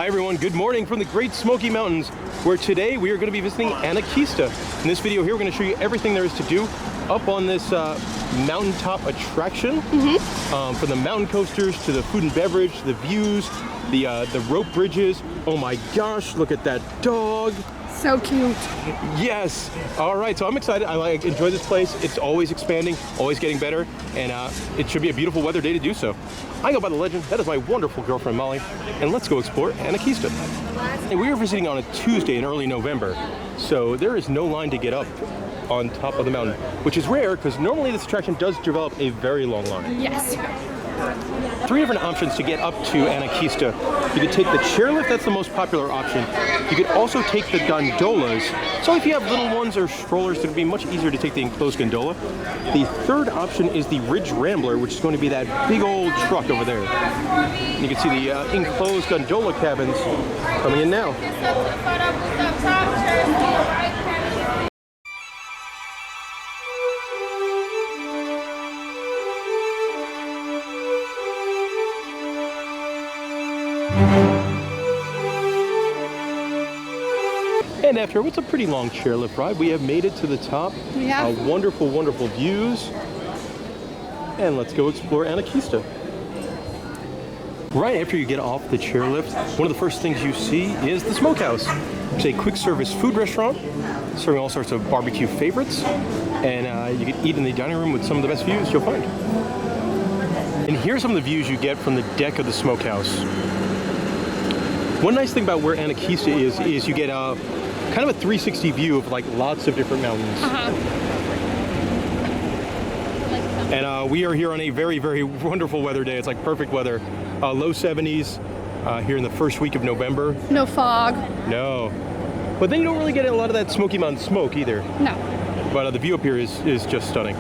Hi everyone, good morning from the Great Smoky Mountains, where today we are going to be visiting Anakeesta. In this video here, we're going to show you everything there is to do up on this mountaintop attraction. From the mountain coasters to the food and beverage, the views, the rope bridges. Oh my gosh, look at that dog. So cute. Yes. All right, so I'm excited. I enjoy this place. It's always expanding, always getting better, and it should be a beautiful weather day to do so. I go by the legend. That is my wonderful girlfriend, Molly, and let's go explore Anakeesta. And we are visiting on a Tuesday in early November, so there is no line to get up on top of the mountain, which is rare because normally this attraction does develop a very long line. Yes. 3 different options to get up to Anakeesta. You could take the chairlift, that's the most popular option. You could also take the gondolas. So if you have little ones or strollers, it would be much easier to take the enclosed gondola. The third option is the Ridge Rambler, which is going to be that big old truck over there. You can see the enclosed gondola cabins coming in now. And after what's a pretty long chairlift ride, we have made it to the top. Yeah. Wonderful, wonderful views. And let's go explore Anakeesta. Right after you get off the chairlift, one of the first things you see is the Smokehouse. It's a quick service food restaurant serving all sorts of barbecue favorites. And you can eat in the dining room with some of the best views you'll find. And here's some of the views you get from the deck of the Smokehouse. One nice thing about where Anakeesta is you get kind of a 360 view of like lots of different mountains. And we are here on a very, very wonderful weather day. It's like perfect weather. Low 70s here in the first week of November. No fog. No. But then you don't really get a lot of that Smoky Mountain smoke either. No. But the view up here is just stunning.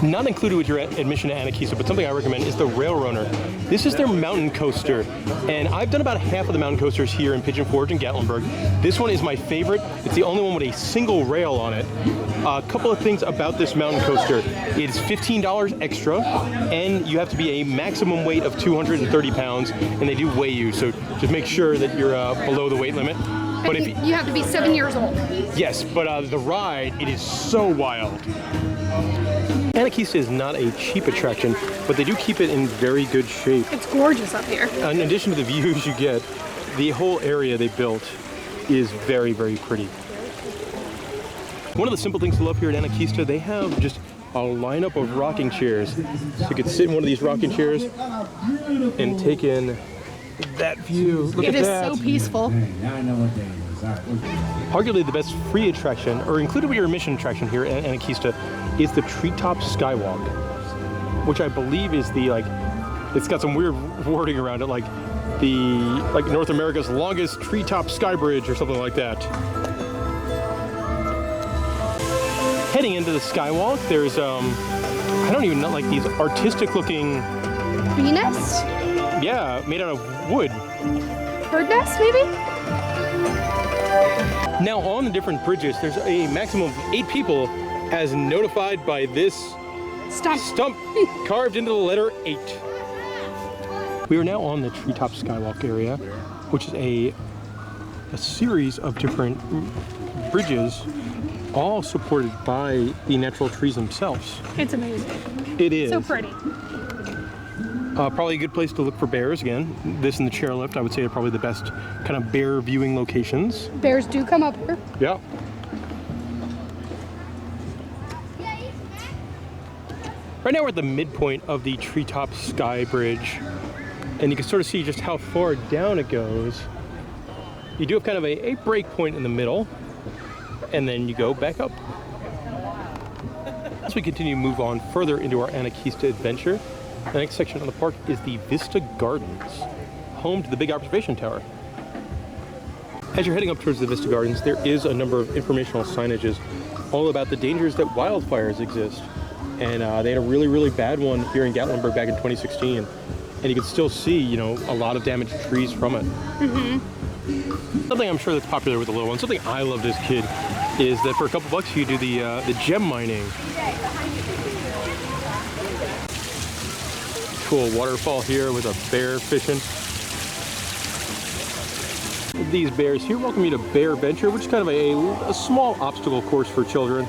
Not included with your admission to Anakeesta, but something I recommend is the Railrunner. This is their mountain coaster, and I've done about half of the mountain coasters here in Pigeon Forge and Gatlinburg. This one is my favorite. It's the only one with a single rail on it. A couple of things about this mountain coaster. It's $15 extra, and you have to be a maximum weight of 230 pounds, and they do weigh you, so just make sure that you're below the weight limit. But if you have to be 7 years old. Yes, but the ride, it is so wild. Anakeesta is not a cheap attraction, but they do keep it in very good shape. It's gorgeous up here. In addition to the views you get, the whole area they built is very, very pretty. One of the simple things to love here at Anakeesta, they have just a lineup of rocking chairs. So you could sit in one of these rocking chairs and take in that view. Look at that. It is so peaceful. Arguably the best free attraction, or included with your admission attraction here at Anakeesta, is the Treetop Skywalk, which I believe is the it's got some weird wording around it, like North America's longest treetop sky bridge or something like that. Heading into the Skywalk, there's I don't even know, like these artistic looking bee nest? Yeah, made out of wood. Bird nest, maybe? Now on the different bridges, there's a maximum of 8 people as notified by this stump carved into the letter 8. We are now on the Treetop Skywalk area, which is a series of different bridges, all supported by the natural trees themselves. It's amazing. It is. So pretty. Probably a good place to look for bears again. This and the chairlift, I would say, are probably the best kind of bear viewing locations. Bears do come up here. Yeah. Right now we're at the midpoint of the Treetop Sky Bridge, and you can sort of see just how far down it goes. You do have kind of a break point in the middle, and then you go back up. As we continue to move on further into our Anakeesta adventure, the next section of the park is the Vista Gardens, home to the big observation tower. As you're heading up towards the Vista Gardens, there is a number of informational signages all about the dangers that wildfires exist. And they had a really, really bad one here in Gatlinburg back in 2016. And you can still see, you know, a lot of damaged trees from it. Something I'm sure that's popular with the little ones, something I loved as a kid, is that for a couple bucks you do the gem mining. Cool waterfall here with a bear fishing. These bears here welcome you to Bear Venture, which is kind of a small obstacle course for children.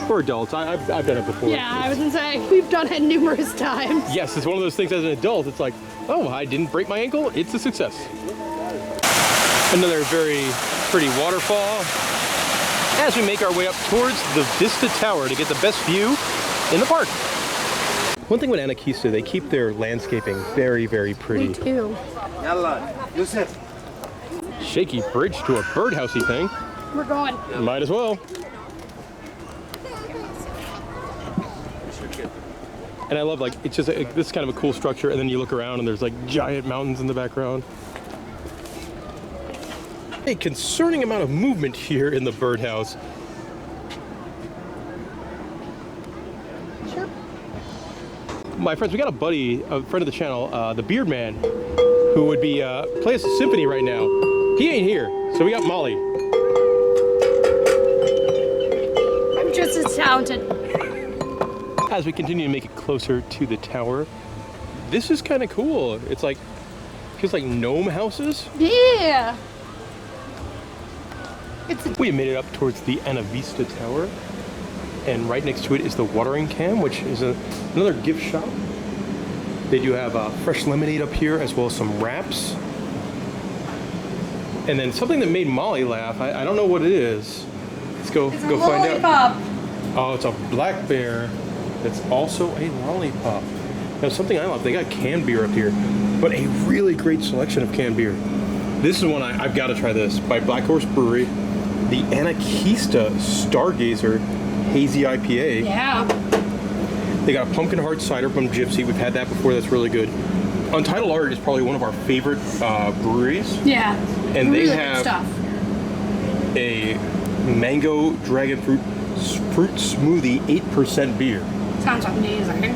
For adults, I've done it before. Yeah, I was gonna say, we've done it numerous times. Yes, it's one of those things as an adult, it's like, oh, I didn't break my ankle, it's a success. Another very pretty waterfall as we make our way up towards the Vista Tower to get the best view in the park. One thing with Anakeesta, they keep their landscaping very, very pretty. Me too. Shaky bridge to a birdhousey thing. We're going. Might as well. And I love, like, it's just this is kind of a cool structure, and then you look around and there's like giant mountains in the background. A concerning amount of movement here in the birdhouse. Sure. My friends, we got a buddy, a friend of the channel, the Beard Man, who would be play us a symphony right now. He ain't here, so we got Molly. I'm just as talented. As we continue to make it closer to the tower, this is kind of cool. It's like, feels like gnome houses. Yeah. We made it up towards the Anavista Tower, and right next to it is the watering can, which is another gift shop. They do have fresh lemonade up here, as well as some wraps. And then something that made Molly laugh, I don't know what it is. Let's go find out. Oh, it's a black bear. That's also a lollipop. Now, something I love, they got canned beer up here, but a really great selection of canned beer. This is one I've got to try this, by Black Horse Brewery. The Anakeesta Stargazer Hazy IPA. Yeah. They got a pumpkin hard cider from Gypsy. We've had that before, that's really good. Untitled Art is probably one of our favorite breweries. Yeah. And really they have good stuff. A mango dragon fruit smoothie 8% beer. Sounds amazing.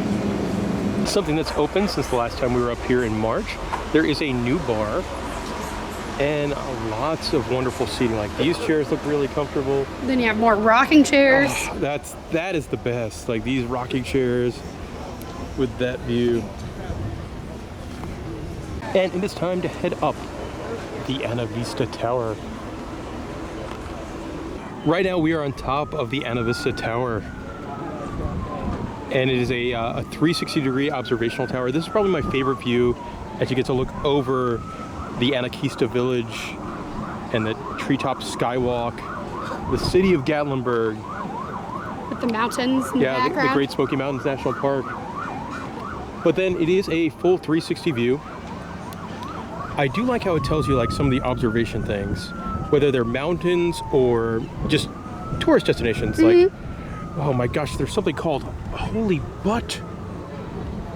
Something that's open since the last time we were up here in March. There is a new bar and lots of wonderful seating. Like, these chairs look really comfortable. Then you have more rocking chairs. Oh, that is the best. Like, these rocking chairs with that view. And it is time to head up the Anavista Tower. Right now we are on top of the Anavista Tower, and it is a 360-degree observational tower. This is probably my favorite view, as you get to look over the Anakeesta village and the Treetop Skywalk, the city of Gatlinburg. With the mountains in the background. The Great Smoky Mountains National Park. But then it is a full 360 view. I do like how it tells you like some of the observation things, whether they're mountains or just tourist destinations. Like, oh my gosh, there's something called Holy Butt.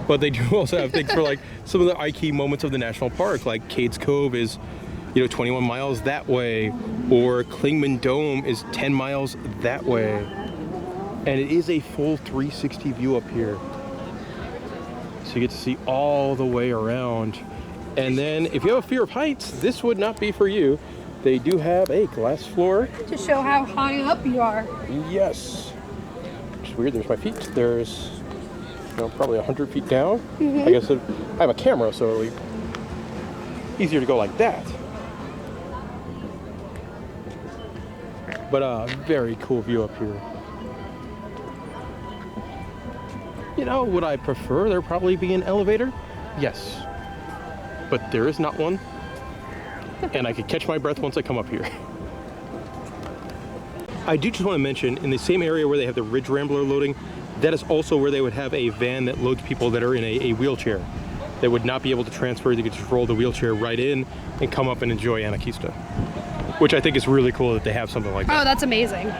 But they do also have things for like some of the eye-key moments of the national park, like Cades Cove is, 21 miles that way, or Clingman Dome is 10 miles that way. And it is a full 360 view up here. So you get to see all the way around. And then if you have a fear of heights, this would not be for you. They do have a glass floor. To show how high up you are. Yes. Which is weird, there's my feet. There's probably 100 feet down. I guess I have a camera, so it'll be easier to go like that. But a very cool view up here. Would I prefer there probably be an elevator? Yes. But there is not one. And I could catch my breath once I come up here. I do just want to mention, in the same area where they have the Ridge Rambler loading, that is also where they would have a van that loads people that are in a wheelchair. They would not be able to transfer, they could just roll the wheelchair right in and come up and enjoy Anakeesta. Which I think is really cool that they have something like that. Oh, that's amazing.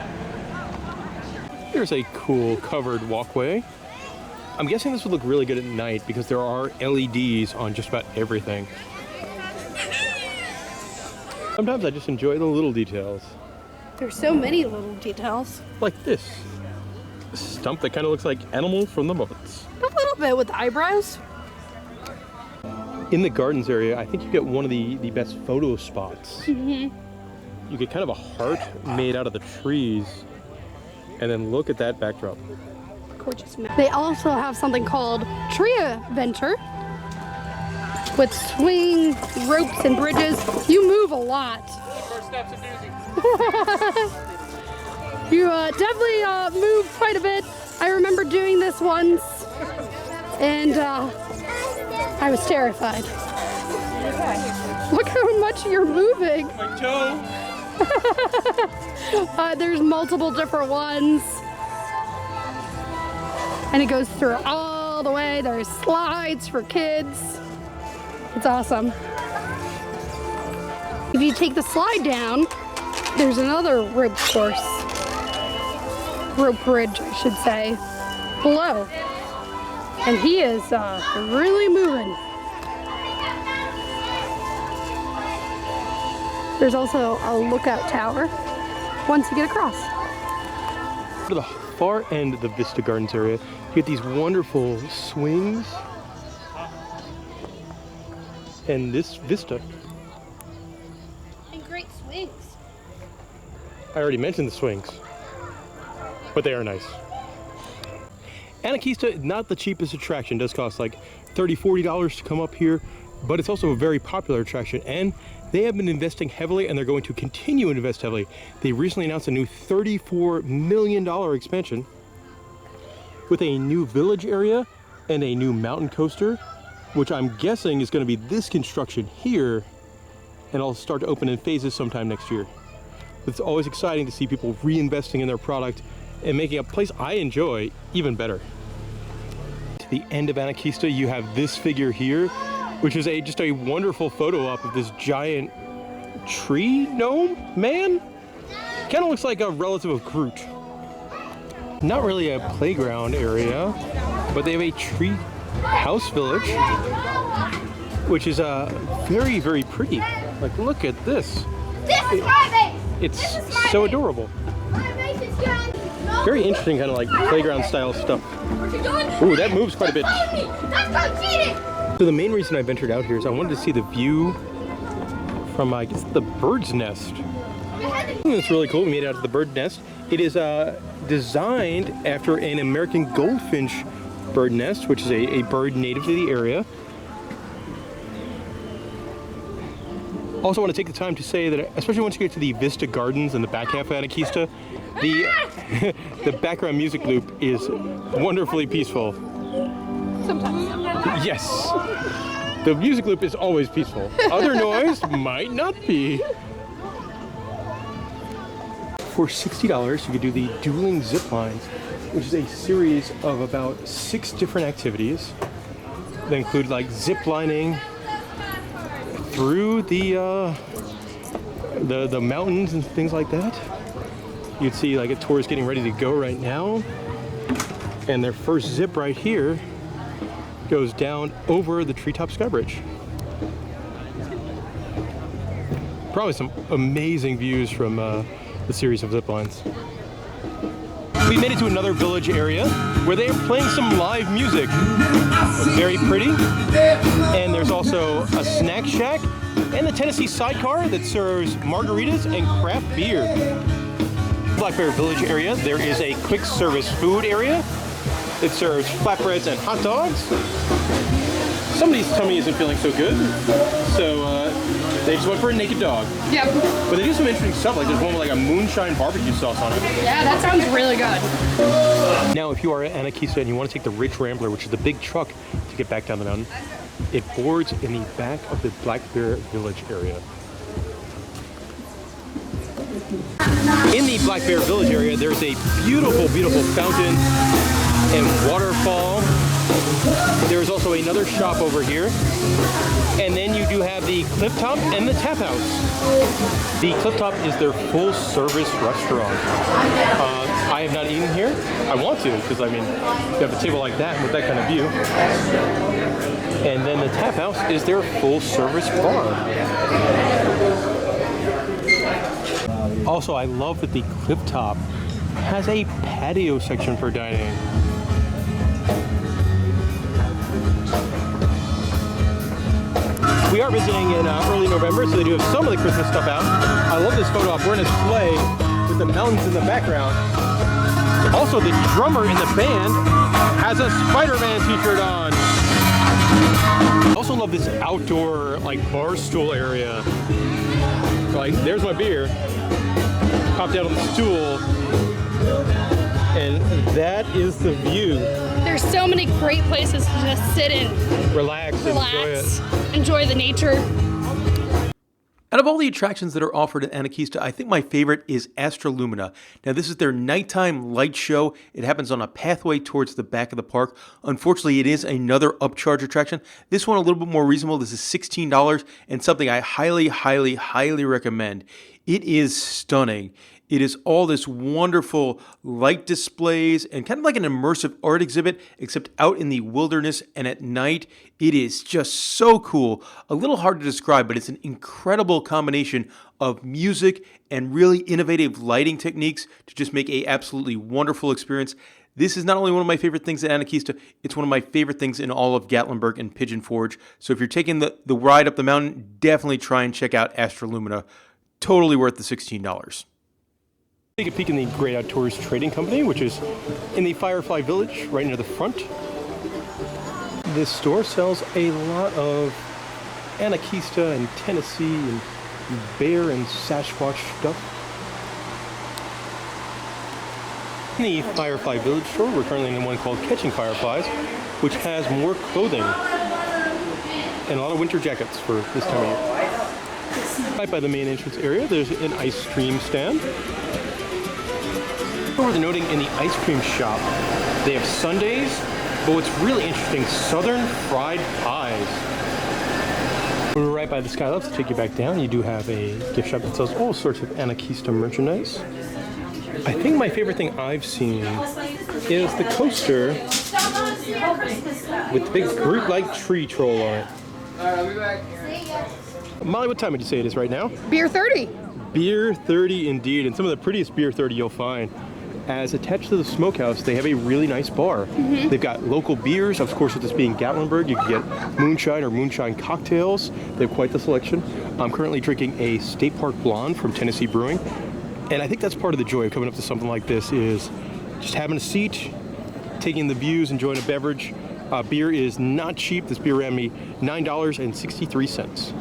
Here's a cool covered walkway. I'm guessing this would look really good at night because there are LEDs on just about everything. Sometimes I just enjoy the little details. There's so many little details. Like this. A stump that kind of looks like Animal from the Muppets. A little bit with the eyebrows. In the gardens area, I think you get one of the best photo spots. You get kind of a heart made out of the trees. And then look at that backdrop. Gorgeous. They also have something called Treehouse. with swing ropes and bridges. You move a lot. You definitely move quite a bit. I remember doing this once, and I was terrified. Look how much you're moving. My toe. There's multiple different ones. And it goes through all the way. There's slides for kids. It's awesome. If you take the slide down, there's another rope course. Rope bridge, I should say, below. And he is really moving. There's also a lookout tower once you get across. To the far end of the Vista Gardens area, you get these wonderful swings and this vista. And great swings. I already mentioned the swings, but they are nice. Anakeesta, not the cheapest attraction, does cost like $30, $40 to come up here, but it's also a very popular attraction, and they have been investing heavily, and they're going to continue to invest heavily. They recently announced a new $34 million expansion with a new village area and a new mountain coaster, which I'm guessing is going to be this construction here, and it'll start to open in phases sometime next year. It's always exciting to see people reinvesting in their product and making a place I enjoy even better. To the end of Anakeesta, you have this figure here, which is just a wonderful photo op of this giant tree gnome man. Kind of looks like a relative of Groot. Not really a playground area, but they have a tree house village, which is very, very pretty. Like, look at this. It's so adorable. Very interesting kind of like playground style stuff. Ooh, that moves quite a bit. So the main reason I ventured out here is I wanted to see the view from, I guess, the bird's nest. It's really cool. We made it out of the bird nest. It is designed after an American goldfinch bird nest, which is a bird native to the area. Also want to take the time to say that, especially once you get to the Vista Gardens and the back half of Anakeesta, the background music loop is wonderfully peaceful. Sometimes. Yes. The music loop is always peaceful. Other noise might not be. For $60, you could do the dueling ziplines, which is a series of about 6 different activities that include like ziplining through the mountains and things like that. You'd see like a tour is getting ready to go right now, and their first zip right here goes down over the Treetop Skybridge. Probably some amazing views from the series of zip lines. We made it to another village area where they are playing some live music. Very pretty. And there's also a snack shack and the Tennessee sidecar that serves margaritas and craft beer. Black Bear Village area, there is a quick service food area. It serves flatbreads and hot dogs. Somebody's tummy isn't feeling so good, so they just went for a naked dog. Yep. But they do some interesting stuff, like there's one with like a moonshine barbecue sauce on it. Yeah, that sounds really good. Now, if you are at Anakeesta and you want to take the Ridge Rambler, which is the big truck to get back down the mountain, it boards in the back of the Black Bear Village area. In the Black Bear Village area, there's a beautiful, beautiful fountain and waterfall. There's also another shop over here. And then you do have the Clifftop and the Tap House. The Clifftop is their full service restaurant. I have not eaten here. I want to, because I mean, you have a table like that with that kind of view. And then the Tap House is their full service bar. Also, I love that the Clifftop has a patio section for dining. We are visiting in early November, so they do have some of the Christmas stuff out. I love this photo op. We're in a sleigh with the mountains in the background. Also, the drummer in the band has a Spider-Man t-shirt on. Also, also love this outdoor like bar stool area. Like, there's my beer. Popped out on the stool, and that is the view. There's so many great places to just sit and Relax, enjoy the nature. Out of all the attractions that are offered at Anakeesta, I think my favorite is Astral Lumina. Now, this is their nighttime light show. It happens on a pathway towards the back of the park. Unfortunately, it is another upcharge attraction. This one a little bit more reasonable. This is $16 and something I highly, highly, highly recommend. It is stunning. It is all this wonderful light displays and kind of like an immersive art exhibit, except out in the wilderness and at night. It is just so cool. A little hard to describe, but it's an incredible combination of music and really innovative lighting techniques to just make an absolutely wonderful experience. This is not only one of my favorite things at Anakeesta, it's one of my favorite things in all of Gatlinburg and Pigeon Forge. So if you're taking the ride up the mountain, definitely try and check out Astral Lumina. Totally worth the $16. Take a peek in the Great Outdoors Trading Company, which is in the Firefly Village, right near the front. This store sells a lot of Anakeesta and Tennessee and bear and Sasquatch stuff. In the Firefly Village store, we're currently in one called Catching Fireflies, which has more clothing and a lot of winter jackets for this time of year. Right by the main entrance area, there's an ice cream stand. Worth noting, in the ice cream shop, they have sundaes, but what's really interesting, southern fried pies. We're right by the Skylabs. To take you back down, you do have a gift shop that sells all sorts of Anakeesta merchandise. I think my favorite thing I've seen is the coaster with the big Groot-like tree troll on it. I'll be back. Molly, what time would you say it is right now? Beer 30. Beer 30 indeed, and some of the prettiest beer 30 you'll find. As attached to the smokehouse, they have a really nice bar. They've got local beers. Of course, with this being Gatlinburg, you can get moonshine or moonshine cocktails. They have quite the selection. I'm currently drinking a State Park Blonde from Tennessee Brewing. And I think that's part of the joy of coming up to something like this is just having a seat, taking the views, enjoying a beverage. Beer is not cheap. This beer ran me $9.63.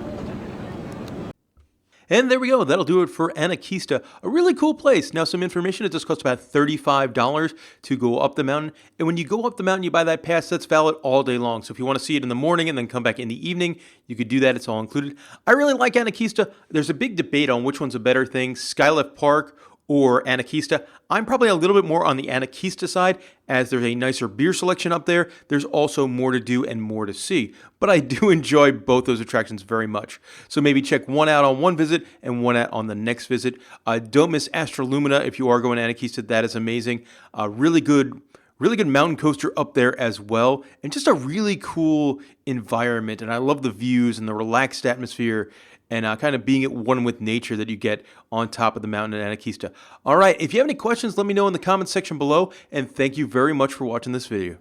And there we go. That'll do it for Anakeesta. A really cool place. Now, some information. It just costs about $35 to go up the mountain. And when you go up the mountain, you buy that pass. That's valid all day long. So if you want to see it in the morning and then come back in the evening, you could do that. It's all included. I really like Anakeesta. There's a big debate on which one's a better thing, Skylift Park or Anakeesta. I'm probably a little bit more on the Anakeesta side, as there's a nicer beer selection up there. There's also more to do and more to see. But I do enjoy both those attractions very much. So maybe check one out on one visit and one out on the next visit. Don't miss Astral Lumina if you are going to Anakeesta. That is amazing. Really good mountain coaster up there as well. And just a really cool environment. And I love the views and the relaxed atmosphere and kind of being at one with nature that you get on top of the mountain at Anakeesta. All right, if you have any questions, let me know in the comments section below, and thank you very much for watching this video.